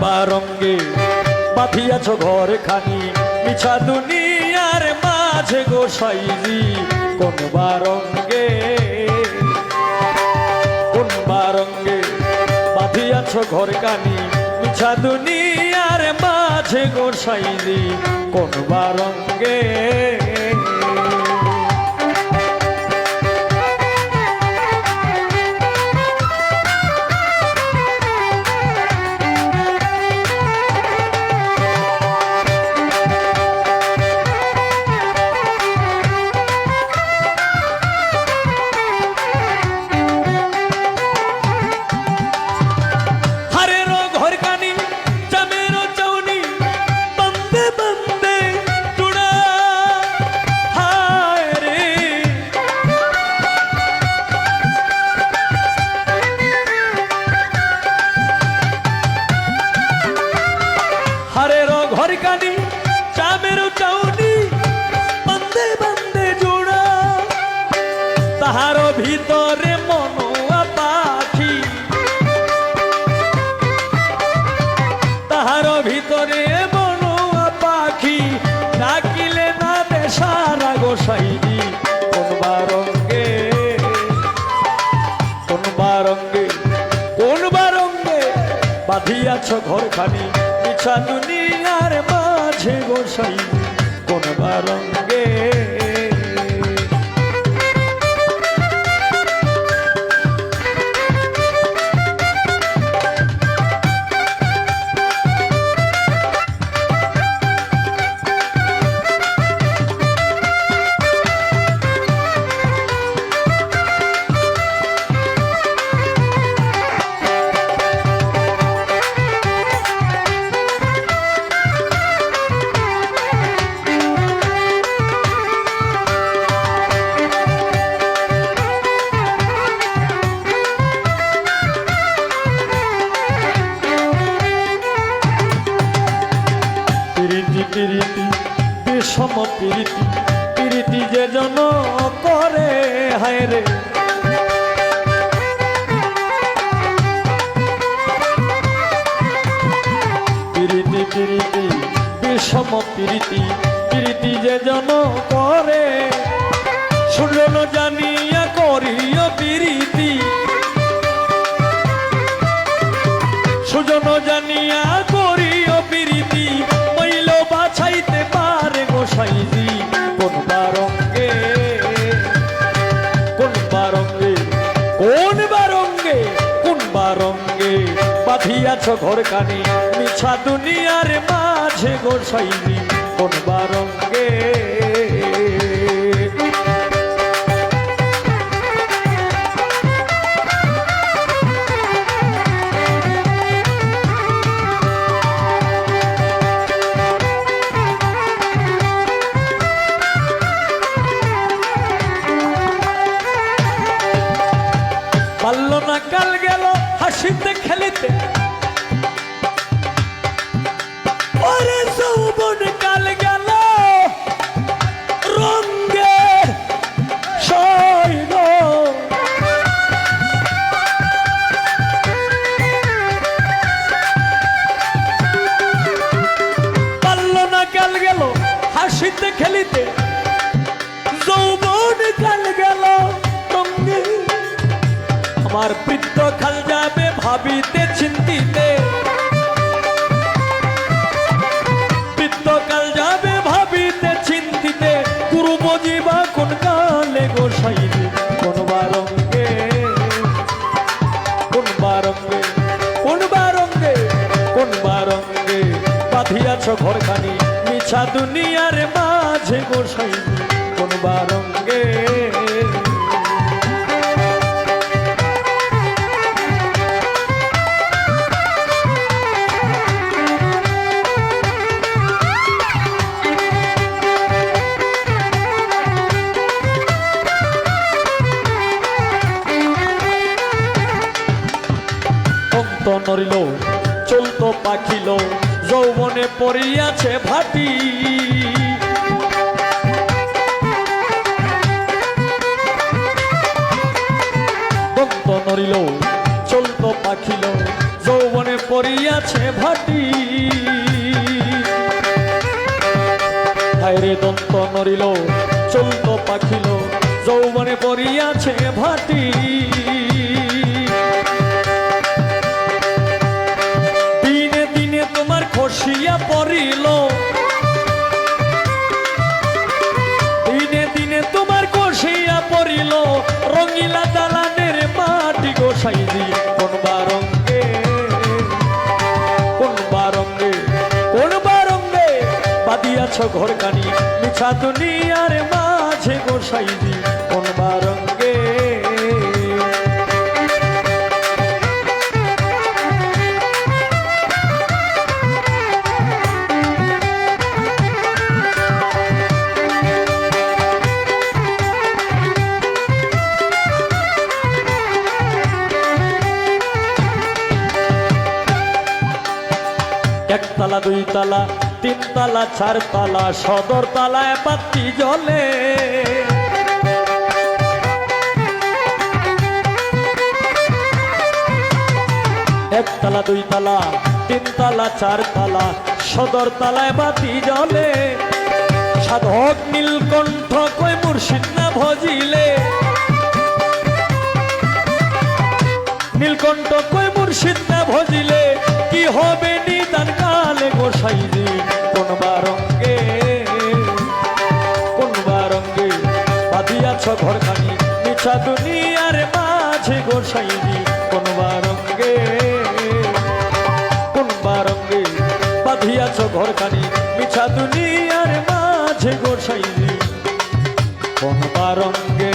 বারঙ্গে বাঁধিয়াছ ঘর খানি মিছা দুনিয়ার মাঝে গোসাইজি কোন বারঙ্গে বাঁধিয়াছ ঘর কানি মিছা দুনিয়ার মাঝে গোসাইজি কোন বারঙ্গে ঘরকানি চামের চাউনি বন্দে বন্দে জোড়া তাহার ভিতরে মনোয়া পাখি তাহার ভিতরে মনোয়া পাখি ডাকিলে না দেশারা গোসাইজি কোন বারঙ্গে বাঁধিয়াছ ঘরখানি মিছা দুনিয়ার মাঝে গোসাই কোন বারঙ্গে প্রীতি বিষম প্রীতি যে জন করে হায় রে প্রীতি বিষম প্রীতি যে জন করে শুনল জানিয়া করিও প্রীতি সুজন জানিয়া করিও প্রীতি মইল বাছাইতে পারে গোসাইজি কোন বারঙ্গে বাঁধিয়াছ ঘর কানি মিছা দুনিয়ার মাঝে গোসাইজি কোন বারঙ্গে পারল না কাল গেল হাসিতে খেলিতে ওরে যৌবন কাল গেল রঙ্গে সৈন পারল না কাল গেল হাসিতে খেলিতে যৌবন কাল গেল রঙ্গে আমার বৃদ্ধ কাল যাবে ভাবিতে চিন্তিতে বৃদ্ধ কাল যাবে ভাবিতে চিন্তিতে গুরু বজিবা কোন কালে গোসাইজি কোন বারঙ্গে বাঁধিয়াছ ঘরখানি মিছা দুনিয়ার মাঝে গোসাইজি কোন বারঙ্গে নরিল চলতো পাখিল যৌবনে পড়িয়াছে ভাটি দন্ত নরিল চলতো পাখিল যৌবনে পড়িয়াছে পড়িয়াছে ভাটি হায়রে দন্ত নড়িল চলত পাখিল যৌবনে পড়িয়াছে ভাটি দিনে দিনে তোমার খসিয়া পড়িল দিনে দিনে তোমার খসিয়া পড়িল রঙিলা দালানের মাটি গোসাইজি কোন বারঙ্গে কোন বারঙ্গে কোন বারঙ্গে বাদিয়াছ ঘর কানি মিছা দুনিয়ার মাঝে গোসাইজি কোন বারঙ্গে একতলা দুই তালা তিন তালা চার তালা সদর তালায় বাতি জ্বলে একতলা দুই তালা তিন তালা চার তালা সদর তালায় বাতি জ্বলে সাধক নীলকণ্ঠ কই মুর্শিদ না ভজিলে নীলকণ্ঠ কই মুর্শিদ না ভজিলে কি হবে নিদান কালে গোসাইজি কোন বারঙ্গে বাঁধিয়াছ ঘরখানি মিছা দুনিয়ার মাঝে গোসাইজি কোন বারঙ্গে বাঁধিয়াছ ঘরখানি মিছা দুনিয়ার মাঝে গোসাইজি কোন বারঙ্গে